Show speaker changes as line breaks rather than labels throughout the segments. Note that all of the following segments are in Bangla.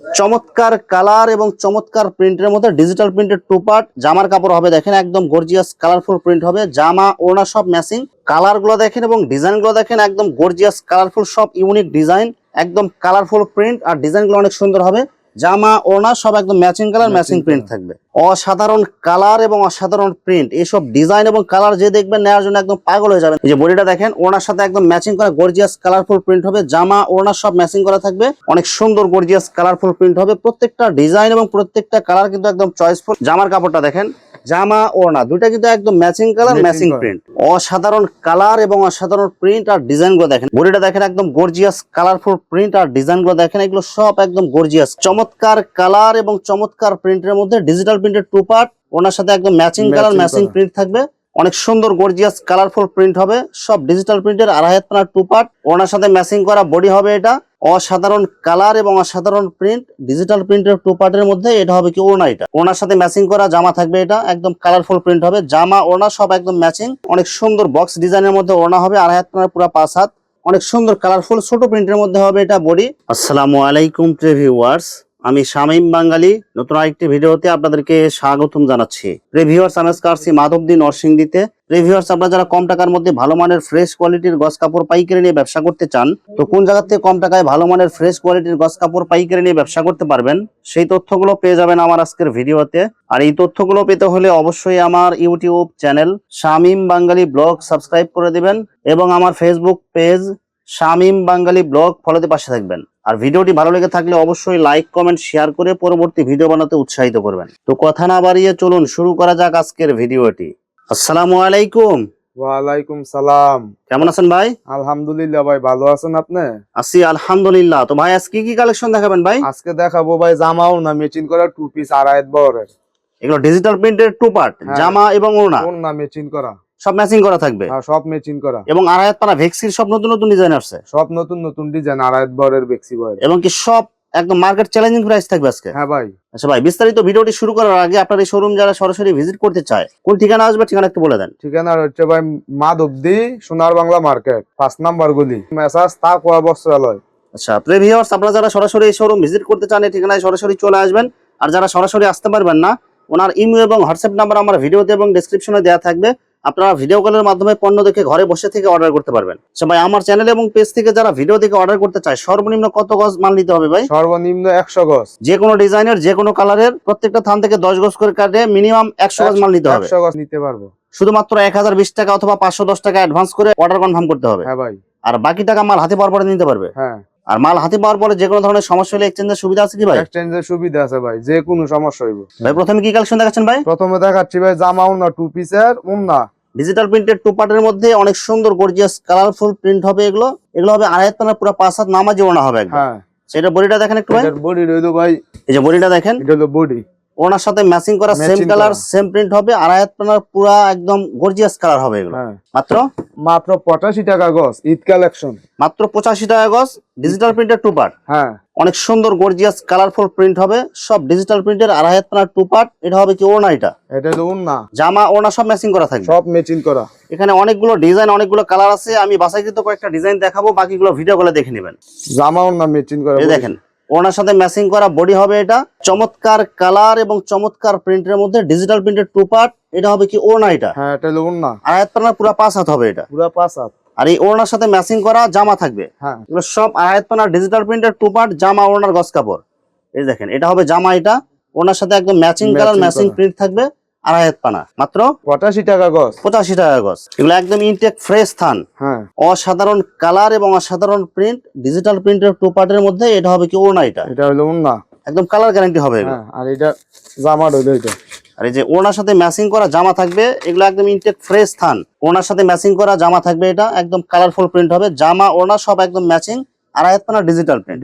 চমৎকার কালার এবং চমৎকার প্রিন্টের মধ্যে ডিজিটাল প্রিন্টের টু পার্ট জামার কাপড় হবে। দেখেন একদম গর্জিয়াস কালারফুল প্রিন্ট হবে। জামা ওড়না সব ম্যাচিং। কালার গুলো দেখেন এবং ডিজাইন গুলো দেখেন একদম গর্জিয়াস কালারফুল, সব ইউনিক ডিজাইন, একদম কালারফুল প্রিন্ট আর ডিজাইন গুলো অনেক সুন্দর হবে। জামা ওড়না সব একদম ম্যাচিং কালার, ম্যাচিং প্রিন্ট থাকবে। অসাধারণ কালার এবং অসাধারণ প্রিন্ট, এইসব ডিজাইন এবং কালার যে দেখবেন নেওয়ার জন্য একদম পাগল হয়ে যাবেন। এই যে বডিটা দেখেন, ওড়নার সাথে একদম ম্যাচিং করা গর্জিয়াস কালারফুল প্রিন্ট হবে। জামা ওড়না সব ম্যাচিং করা থাকবে, অনেক সুন্দর গর্জিয়াস কালারফুল প্রিন্ট হবে। প্রত্যেকটা ডিজাইন এবং প্রত্যেকটা কালার কিন্তু একদম চয়েসফুল। জামার কাপড়টা দেখেন, জামা ওড়না দুইটা কিন্তু একদম ম্যাচিং কালার, ম্যাচিং প্রিন্ট। অসাধারণ কালার এবং অসাধারণ প্রিন্ট আর ডিজাইন গুলো দেখেন। বডিটা দেখেন একদম গর্জিয়াস কালারফুল প্রিন্ট আর ডিজাইন গুলো দেখেন, এগুলো সব একদম গর্জিয়াস। চমৎকার কালার এবং চমৎকার প্রিন্টের মধ্যে ডিজিটাল প্রিন্টের টু পার্ট, ওনার সাথে একদম ম্যাচিং কালার, ম্যাচিং প্রিন্ট থাকবে। অনেক সুন্দর গর্জিয়াস কালারফুল প্রিন্ট হবে, সব ডিজিটাল প্রিন্টের আড়াই হাত পানার টু পার্ট, ওনার সাথে ম্যাচিং করা বডি হবে। এটা অসাধারণ কালার এবং অসাধারণ প্রিন্ট ডিজিটাল প্রিন্টের টু পার্টের মধ্যে। এটা হবে কি ওড়না, এটা ওড়নার সাথে ম্যাচিং করা জামা থাকবে। এটা একদম কালারফুল প্রিন্ট হবে, জামা ওড়না সব একদম ম্যাচিং। অনেক সুন্দর বক্স ডিজাইনের মধ্যে ওড়না হবে, আড়াই হাত পানার পুরো 5 হাত। অনেক সুন্দর কালারফুল ছোট প্রিন্টের মধ্যে হবে এটা বডি। আসসালামু আলাইকুম ভিউয়ার্স, আমি শামীম বাঙালি নতুন আরেকটি ভিডিওতে আপনাদেরকে স্বাগতম জানাচ্ছি। ভিউয়ার্স, আমি আজকে আসছি মাধবদী নরসিংদীতে। ভিউয়ার্স, আপনারা যারা কম টাকার মধ্যে ভালো মানের ফ্রেশ কোয়ালিটির গস কাপড় পাইকারি নিয়ে ব্যবসা করতে চান, তো কোন জায়গা থেকে কম টাকায় ভালো মানের ফ্রেশ কোয়ালিটির গস কাপড় পাইকারি নিয়ে ব্যবসা করতে পারবেন, সেই তথ্যগুলো পেয়ে যাবেন আমার আজকের ভিডিওতে। আর এই তথ্যগুলো পেতে হলে অবশ্যই আমার ইউটিউব চ্যানেল শামীম বাঙালি ব্লগ সাবস্ক্রাইব করে দিবেন এবং আমার ফেসবুক পেজ শামীম বাঙালি ব্লগ ফলোতে পাশে থাকবেন। আর ভিডিওটি ভালো লেগে থাকলে অবশ্যই লাইক, কমেন্ট, শেয়ার করে পরবর্তী ভিডিও বানাতে উৎসাহিত করবেন। তো কথা না বাড়িয়ে চলুন শুরু করা যাক আজকের ভিডিওটি। আসসালামু আলাইকুম।
ওয়ালাইকুম সালাম।
কেমন আছেন ভাই?
আলহামদুলিল্লাহ ভাই, ভালো আছেন আপনি?
আছি আলহামদুলিল্লাহ। তো ভাই আজকে কি কালেকশন দেখাবেন ভাই?
আজকে দেখাবো ভাই জামাও না মেচিন করা টু পিস আড়াই বরের।
এগুলো ডিজিটাল প্রিন্টের টু পার্ট, জামা এবং ওড়না
ওড়না মেচিন করা,
সব ম্যাচিং করা থাকবে।
হ্যাঁ সব মেচিন করা
এবং আড়াই হাত পানা ভেক্সির সব নতুন নতুন ডিজাইন আসছে,
সব নতুন নতুন ডিজাইন আড়াই বরের বেক্সি বয়ের,
এবং কি সব একদম মার্কেট চ্যালেঞ্জিং প্রাইস থাকবে আজকে।
হ্যাঁ ভাই।
আচ্ছা ভাই, বিস্তারিত ভিডিওটি শুরু করার আগে আপনার এই শোরুম যারা সরাসরি ভিজিট করতে চায় কোন ঠিকানা আসবে, ঠিকানা একটু বলে দেন।
ঠিকানা হচ্ছে ভাই মাধবদী সোনার বাংলা মার্কেট 5 নাম্বার গলি, মেসাজ তাকওয়া বস্ত্রালয়।
আচ্ছা ভিউয়ার্স, আপনারা যারা সরাসরি এই শোরুম ভিজিট করতে চান এই ঠিকানায় সরাসরি চলে আসবেন। আর যারা সরাসরি আসতে পারবেন না, ওনার ইমেল এবং হোয়াটসঅ্যাপ নাম্বার আমার ভিডিওতে এবং ডেসক্রিপশনে দেওয়া থাকবে। আপনারা ভিডিও কলের মাধ্যমে পণ্য দেখে ঘরে বসে থেকে অর্ডার করতে পারবেন। আচ্ছা ভাই, আমার চ্যানেল এবং পেজ থেকে যারা ভিডিও দেখে অর্ডার করতে চায় সর্বনিম্ন কত গজ মাল নিতে হবে ভাই?
সর্বনিম্ন 100 গজ,
যে কোনো ডিজাইনের যে কোনো কালারের প্রত্যেকটা থান থেকে 10 গজ করে কাটে মিনিমাম 100 গজ মাল নিতে হবে।
100 গজ নিতে পারবো।
শুধুমাত্র 1020 টাকা অথবা 510 টাকা অ্যাডভান্স করে অর্ডার কনফার্ম করতে হবে।
হ্যাঁ ভাই।
আর বাকি টাকা মাল হাতে পাওয়ার পরে নিতে পারবে।
হ্যাঁ।
আর মাল হাতে পাওয়ার পরে যে কোনো ধরনের সমস্যা হলে এক্সচেঞ্জের সুবিধা আছে কি ভাই?
এক্সচেঞ্জের সুবিধা আছে ভাই, যে কোনো সমস্যা হইব।
ভাই প্রথমে কি কালেকশন দেখাচ্ছেন ভাই?
প্রথমে দেখাচ্ছি ভাই জামা ওড়না টু পিসের ওড়না
ডিজিটাল প্রিন্টের টু পার্টের মধ্যে অনেক সুন্দর গর্জিয়াস কালারফুল প্রিন্ট হবে। এগুলো হবে আড়াই হাত পানার পুরো 5 হাত নামাজি ওড়না হবে একদম।
হ্যাঁ।
সেটা বডিটা দেখেন একটু ভাই।
এটার বডি রইলো ভাই,
এই যে বডিটা দেখেন,
এটা হলো বডি।
ওনার সাথে ম্যাচিং করা সেম কালার সেম প্রিন্ট হবে, আড়াই হাত পানার পুরো একদম গর্জিয়াস কালার হবে এগুলো। মাত্র
85 টাকা গজ, ঈদ কালেকশন।
মাত্র 85 টাকা গজ, ডিজিটাল প্রিন্টের টু পার্ট।
হ্যাঁ।
অনেক সুন্দর গর্জিয়াস কালারফুল প্রিন্ট হবে, সব ডিজিটাল প্রিন্টের আড়াই হাত পানার টু পার্ট। এটা হবে কি ওড়না, এটা
হলো ওড়না,
জামা ওড়না সব ম্যাচিং করা থাকবে,
সব ম্যাচিং করা।
এখানে অনেকগুলো ডিজাইন অনেকগুলো কালার আছে, আমি বাছাইকৃত কয়েকটা ডিজাইন দেখাবো, বাকিগুলো ভিডিও কলে দেখে নেবেন।
জামা ওড়না ম্যাচিং করা,
এই দেখেন ওড়নার সাথে ম্যাচিং করা বডি হবে। এটা চমৎকার কালার এবং চমৎকার প্রিন্টের মধ্যে ডিজিটাল প্রিন্টের টু পার্ট। এটা হবে কি ওড়না, এটা
হ্যাঁ এটা হলো ওড়না,
আড়াই হাত পানার পুরো 5 হাত হবে, এটা
পুরো 5 হাত।
আর এই ওড়নার সাথে ম্যাচিং করা জামা থাকবে।
হ্যাঁ
এগুলো সব আড়াই হাত পানার ডিজিটাল প্রিন্টের টু পার্ট, জামা ওড়নার গস কাপড়। এই দেখেন এটা হবে জামা, এটা ওড়নার সাথে একদম ম্যাচিং কালার ম্যাচিং প্রিন্ট থাকবে, আড়াই হাত পানা, মাত্র
85 টাকা গজ,
85 টাকা গজ। এগুলো একদম ইনটেক ফ্রেশ থান।
হ্যাঁ
অসাধারণ কালার এবং অসাধারণ প্রিন্ট ডিজিটাল প্রিন্টের টু পার্টের মধ্যে। এটা হবে কি ওড়না, এটা
হলো ওড়না,
একদম কালার গ্যারান্টি হবে এগুলো।
আর এটা জামা হলো এটা।
আর এই যে ওড়নার সাথে ম্যাচিং করা জামা থাকবে, এগুলো একদম ইনটেক ফ্রেশ থান। ওড়নার সাথে ম্যাচিং করা জামা থাকবে, এটা একদম কালারফুল প্রিন্ট হবে, জামা ওড়না সব একদম ম্যাচিং, আড়াই হাত পানা ডিজিটাল প্রিন্ট।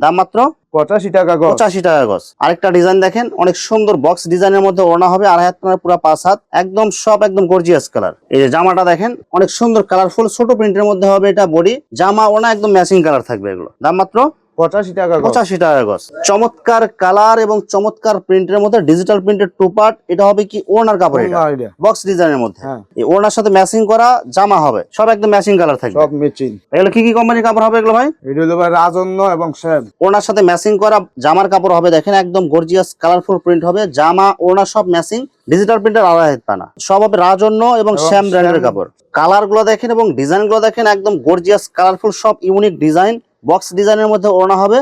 দাম মাত্র
85 টাকা গজ,
85 টাকা গজ। আরেকটা ডিজাইন দেখেন, অনেক সুন্দর বক্স ডিজাইনের মধ্যে ওড়না হবে, আড়াই হাত পানার পুরো 5 হাত, একদম সব একদম গর্জিয়াস কালার। এই যে জামাটা দেখেন, অনেক সুন্দর কালারফুল ছোট প্রিন্টের মধ্যে হবে, এটা বডি, জামা ওড়না একদম ম্যাচিং কালার থাকবে এগুলো। দাম মাত্র
85 টাকা গজ।
85 টাকা গজ। চমৎকার কালার এবং চমৎকার প্রিন্টের মধ্যে ডিজিটাল প্রিন্টের টু পার্ট। এটা হবে কি ওড়নার কাপড়, এটা
ওড়না এটা।
বক্স ডিজাইনের মধ্যে।
হ্যাঁ।
এই ওড়নার সাথে ম্যাচিং করা জামা হবে, সব একদম ম্যাচিং কালার থাকবে।
সব ম্যাচিং।
এগুলো কি কি কোম্পানির কাপড় হবে এগুলো ভাই?
এটা হলো ভাই রাজন্য এবং শ্যাম।
ওড়নার সাথে ম্যাচিং করা জামার কাপড় হবে, দেখেন একদম গর্জিয়াস কালারফুল প্রিন্ট হবে। জামা ওড়না সব ম্যাচিং, ডিজিটাল প্রিন্টের আড়াই হাত পানা, সব হবে রাজন্য এবং শ্যাম ব্র্যান্ডের কাপড়। কালার গুলো দেখেন এবং ডিজাইন গুলো দেখেন একদম গর্জিয়াস কালারফুল, সব ইউনিক ডিজাইন। বক্স ডিজাইনের মধ্যে ওড়না হবে,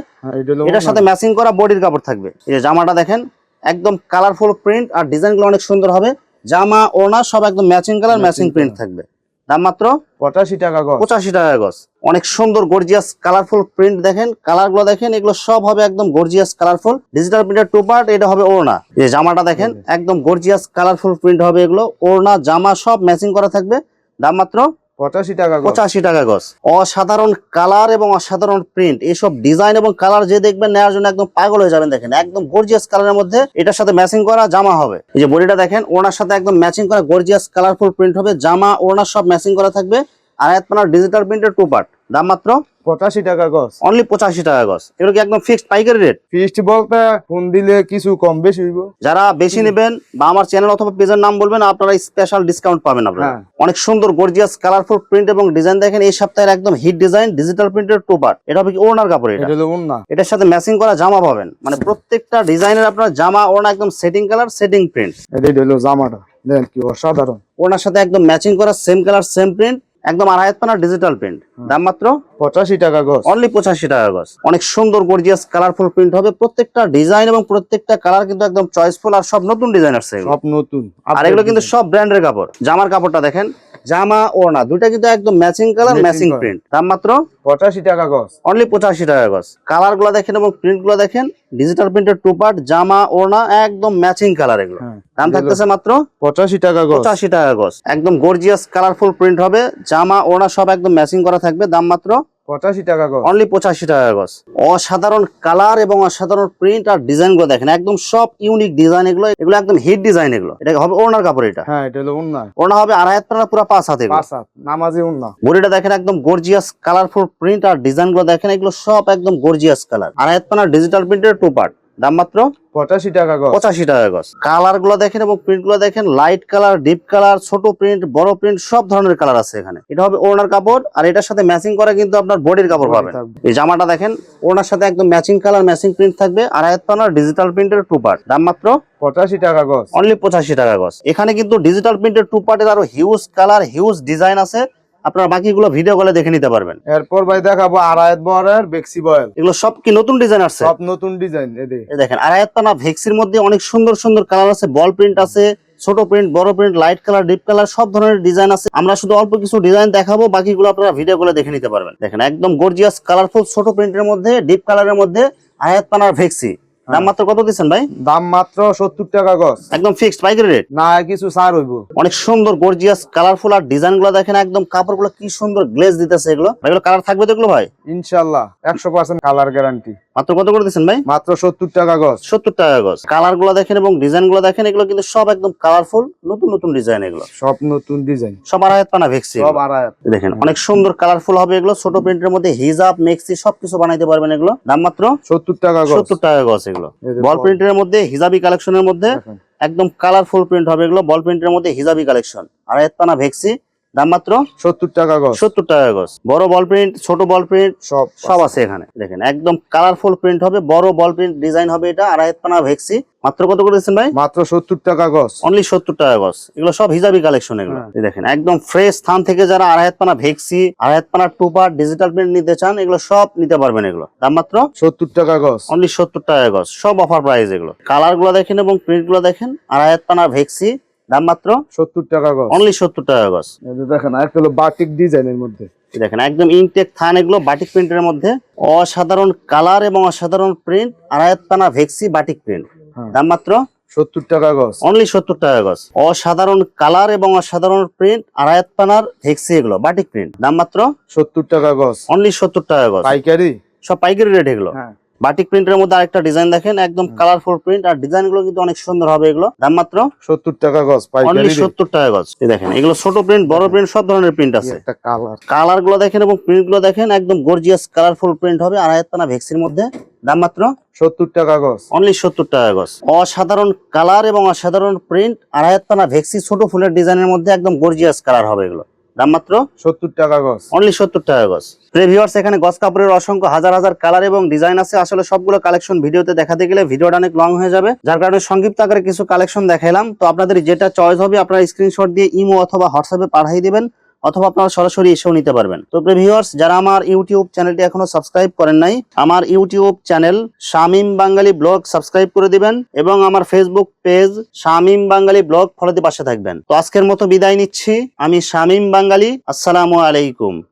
এটার সাথে ম্যাচিং করা বডির কাপড় থাকবে। এই যে জামাটা দেখেন একদম কালারফুল প্রিন্ট আর ডিজাইন গুলো অনেক সুন্দর হবে। জামা ওড়না সব একদম ম্যাচিং কালার, ম্যাচিং প্রিন্ট থাকবে। দাম মাত্র
85 টাকা গজ।
85 টাকা গজ। অনেক সুন্দর গর্জিয়াস কালারফুল প্রিন্ট দেখেন, কালার গুলো দেখেন, এগুলো সব হবে একদম গর্জিয়াস কালারফুল ডিজিটাল প্রিন্টের টু পার্ট। এটা হবে ওড়না। এই জামাটা দেখেন একদম গর্জিয়াস কালারফুল প্রিন্ট হবে, এগুলো ওড়না জামা সব ম্যাচিং করা থাকবে। দাম মাত্র
85 টাকা গজ।
85 টাকা গজ। অসাধারণ কালার এবং অসাধারণ প্রিন্ট, এইসব ডিজাইন এবং কালার যে দেখবেন নেওয়ার জন্য একদম পাগল হয়ে যাবেন। দেখেন একদম গর্জিয়াস কালারের মধ্যে এটার সাথে ম্যাচিং করা জামা হবে। এই যে বডিটা দেখেন ওড়নার সাথে একদম ম্যাচিং করা গর্জিয়াস কালারফুল প্রিন্ট হবে। জামা ওড়না সব ম্যাচিং করা থাকবে। আর আপনার ডিজিটাল প্রিন্টের টু পার্ট। দাম মাত্র
85 টাকা গজ।
অনলি 85 টাকা গজ। এগুলো কি একদম ফিক্সড পাইকারি রেট?
ফিক্সড বলতে ফোন দিলে কিছু কম বেশি হইব।
যারা বেশি নেবেন বা আমার চ্যানেল অথবা পেজের নাম বলবেন, আপনারা স্পেশাল ডিসকাউন্ট পাবেন আপনারা।
হ্যাঁ।
অনেক সুন্দর গর্জিয়াস কালারফুল প্রিন্ট এবং ডিজাইন দেখেন। এই সপ্তাহের একদম হিট ডিজাইন ডিজিটাল প্রিন্টের টু পার্ট। এটা হবে কি ওড়নার কাপড়, এটা
এটা হলো ওড়না।
এটার সাথে ম্যাচিং করা জামা পাবেন। মানে প্রত্যেকটা ডিজাইনের আপনার জামা ওড়না একদম সেটিং কালার, সেটিং প্রিন্ট।
এটা হলো জামাটা, দেখেন কি অসাধারণ।
ওড়নার সাথে একদম ম্যাচিং করা সেম কালার সেম প্রিন্ট, একদম আড়াই হাত পানা ডিজিটাল প্রিন্ট। দাম মাত্র
85 টাকা গজ।
অনলি 85 টাকা গজ। অনেক সুন্দর গর্জিয়াস কালারফুল প্রিন্ট হবে। প্রত্যেকটা ডিজাইন এবং প্রত্যেকটা কালার কিন্তু একদম চয়েসফুল আর সব নতুন ডিজাইন আসছে এগুলো।
সব নতুন।
আর এগুলো কিন্তু সব ব্র্যান্ডের কাপড়। জামার কাপড়টা দেখেন, জামা ওড়না দুইটা কিন্তু একদম ম্যাচিং কালার,
Matching
ম্যাচিং
করা।
প্রিন্ট। দাম মাত্র
85 টাকা গজ।
অনলি 85 টাকা গজ। কালার গুলো দেখেন এবং প্রিন্ট গুলো দেখেন, ডিজিটাল প্রিন্টের টু পার্ট, জামা ওড়না একদম ম্যাচিং কালার এগুলো।
হ্যাঁ।
দাম থাকতেছে মাত্র
85 টাকা গজ।
85 টাকা গজ। একদম গর্জিয়াস কালারফুল প্রিন্ট হবে, জামা ওড়না সব একদম ম্যাচিং করা থাকবে। দাম মাত্র
85 টাকা গজ।
অনলি 85 টাকা গজ। অসাধারণ কালার এবং অসাধারণ প্রিন্ট আর ডিজাইন গুলো দেখেন, একদম সব ইউনিক ডিজাইন এগুলো। এগুলো একদম হিট ডিজাইন এগুলো। এটা হবে ওড়নার কাপড়, এটা
হ্যাঁ, এটা হলো ওড়না।
ওড়না হবে আড়াই হাত পানা, পুরো 5 হাত এগুলো।
5 হাত নামাজি ওড়না।
বডিটা দেখেন একদম গর্জিয়াস কালারফুল প্রিন্ট আর ডিজাইন গুলো দেখেন, এগুলো সব একদম গর্জিয়াস কালার। আড়াই হাত পানা ডিজিটাল প্রিন্টের টু পার্ট। দাম মাত্র
85 টাকা গজ।
85 টাকা গজ। কালার গুলো দেখেন এবং প্রিন্ট গুলো দেখেন, লাইট কালার, ডিপ কালার, ছোট প্রিন্ট, বড় প্রিন্ট, সব ধরনের কালার আছে এখানে। এটা হবে ওড়নার কাপড় আর এটার সাথে ম্যাচিং করা কিন্তু আপনার বডির কাপড়
Body
পাবেন।
থাকবে।
এই জামাটা দেখেন ওড়নার সাথে একদম ম্যাচিং কালার, ম্যাচিং প্রিন্ট থাকবে। আড়াই হাত পানার ডিজিটাল প্রিন্টের টু পার্ট। দাম মাত্র
85 টাকা গজ।
অনলি 85 টাকা গজ। এখানে কিন্তু ডিজিটাল প্রিন্টের টু পার্টের আরো হিউজ কালার, হিউজ ডিজাইন আছে। আপনারা বাকিগুলো ভিডিও কলে দেখে নিতে পারবেন।
এরপর ভাই দেখাবো আড়াইত বহরের বেক্সি বয়েল।
এগুলো সব কি নতুন ডিজাইন আসছে?
সব নতুন ডিজাইন।
এই দেখেন আড়াই হাত পানা ভেক্সির মধ্যে অনেক সুন্দর সুন্দর কালার আছে। বল প্রিন্ট আছে, ছোট প্রিন্ট, বড় print, light colour, deep colour, সব ধরনের ডিজাইন আছে। আমরা শুধু অল্প কিছু ডিজাইন দেখাবো, বাকিগুলো আপনারা ভিডিও কলে দেখে নিতে পারবেন। দেখেন একদম গর্জিয়াস কালারফুল ছোট প্রিন্টের মধ্যে, ডিপ কালারের মধ্যে আড়াই হাত পানার ভেক্সি। দাম মাত্র কত দিচ্ছেন ভাই?
দাম মাত্র 70 টাকা গজ।
একদম ফিক্সড পাইকারি রেট
না কিছু ছাড় হইব।
অনেক সুন্দর গর্জিয়াস কালারফুল আর ডিজাইন গুলো দেখেন, একদম কাপড়গুলো কি সুন্দর গ্লেজ দিতেছে। এগুলো এগুলো কালার থাকবে তো এগুলো ভাই?
ইনশাআল্লাহ 100% কালার গ্যারান্টি।
মাত্র কত করে দিচ্ছেন ভাই?
মাত্র 70 টাকা গজ।
70 টাকা গজ। কালার গুলো দেখেন এবং ডিজাইন গুলো দেখেন, এগুলো কিন্তু সব একদম কালারফুল, নতুন নতুন ডিজাইন। এগুলো
সব নতুন ডিজাইন।
সব আড়াই হাত পানা ভেক্সি।
সব আড়াইত।
দেখেন অনেক সুন্দর কালারফুল হবে এগুলো। ছোট প্রিন্টের মধ্যে হিজাব, মেক্সি সবকিছু বানাইতে পারবেন এগুলো। দাম মাত্র
70 টাকা গজ।
70 টাকা গজ। এগুলো
এই যে
বল প্রিন্টের মধ্যে, হিজাবি কালেকশনের মধ্যে
দেখেন।
একদম কালারফুল প্রিন্ট হবে এগুলো। বল প্রিন্টের মধ্যে হিজাবি কালেকশন, আড়াই হাত পানা ভেক্সি। দাম মাত্র
70 টাকা গজ।
70 টাকা গজ। বড় বল প্রিন্ট, ছোট বল প্রিন্ট
সব
সব আছে এখানে। দেখেন একদম কালারফুল প্রিন্ট হবে, বড় বল প্রিন্ট ডিজাইন হবে। এটা আড়াই হাত পানা ভেক্সি। মাত্র কত করে দিচ্ছেন ভাই?
মাত্র 70 টাকা গজ।
অনলি 70 টাকা গজ। এগুলো সব হিজাবি কালেকশন এগুলো। এই দেখেন একদম ফ্রেশ স্থান থেকে যারা আড়াই হাত পানা ভেক্সি, আড়াই হাত পানা টু পার্ট ডিজিটাল প্রিন্ট নিতে চান, এগুলো সব নিতে পারবেন এগুলো। দাম মাত্র
70 টাকা গজ।
অনলি 70 টাকা গজ। সব অফার প্রাইস এগুলো। কালার গুলো দেখেন এবং প্রিন্ট গুলো দেখেন, আড়াই হাত পানা ভেক্সি। দাম মাত্র
70 টাকা গজ।
অনলি 70 টাকা গজ।
এই যে দেখেন একটা হলো বাটিক ডিজাইনের মধ্যে।
এই দেখেন একদম ইনটেক থান এগুলো, বাটিক প্রিন্টের মধ্যে অসাধারণ কালার এবং অসাধারণ প্রিন্ট, আড়াই হাত পানা ভেক্সি বাটিক প্রিন্ট।
হ্যাঁ।
দাম মাত্র
70 টাকা গজ।
অনলি 70 টাকা গজ। অসাধারণ কালার এবং অসাধারণ প্রিন্ট, আড়াই হাত পানার ভেক্সি এগুলো বাটিক প্রিন্ট। দাম মাত্র
70 টাকা গজ।
অনলি 70 টাকা গজ।
পাইকারি।
সব পাইকারি রেট এগুলো।
হ্যাঁ।
বাটিক প্রিন্টের মধ্যে আরেকটা ডিজাইন দেখেন, একদম কালারফুল প্রিন্ট, আর ডিজাইন গুলো কিন্তু অনেক সুন্দর হবে। এগুলো দাম মাত্র
70 টাকা গজ পাইকারি
অনলি
রেট।
70 টাকা গজ। এই দেখেন এগুলো ছোট প্রিন্ট, বড় প্রিন্ট, সব ধরনের প্রিন্ট আছে।
একটা কালার,
কালার গুলো দেখেন এবং প্রিন্ট গুলো দেখেন, একদম গর্জিয়াস কালারফুল প্রিন্ট হবে। আর আয়াতনা ভেক্সির মধ্যে দাম মাত্র
70 টাকা গজ।
অনলি 70 টাকা গজ। অসাধারণ কালার এবং অসাধারণ প্রিন্ট, আর আয়াতনা ভেক্সি ছোট ফুলের ডিজাইনের মধ্যে একদম গর্জিয়াস কালার হবে। এগুলো দাম মাত্র
70 টাকা গজ।
অনলি 70 টাকা গজ। ভিউয়ার্স, এখানে গজ কাপড়ের অসংখ্য হাজার হাজার কালার এবং ডিজাইন আছে। আসলে সবগুলো কালেকশন ভিডিওতে দেখাতে গেলে ভিডিওটা অনেক লং হয়ে যাবে, যার কারণে সংক্ষিপ্ত আকারে কিছু কালেকশন দেখাইলাম। তো আপনাদের যেটা চয়েস হবে আপনারা স্ক্রিনশট দিয়ে ইমো অথবা হোয়াটসঅ্যাপে পাঠিয়ে দিবেন, অথবা আপনারা সরাসরি এসেও নিতে পারবেন। তো ভিউয়ার্স, যারা আমার ইউটিউব চ্যানেলটি এখনো সাবস্ক্রাইব করেন নাই, আমার ইউটিউব চ্যানেল শামীম বাঙালি ব্লগ সাবস্ক্রাইব করে দিবেন, এবং আমার ফেসবুক পেজ শামীম বাঙালি ব্লগ ফলো দিয়ে পাশে থাকবেন। তো আজকের মতো বিদায় নিচ্ছি, আমি শামীম বাঙালি। আসসালামু আলাইকুম।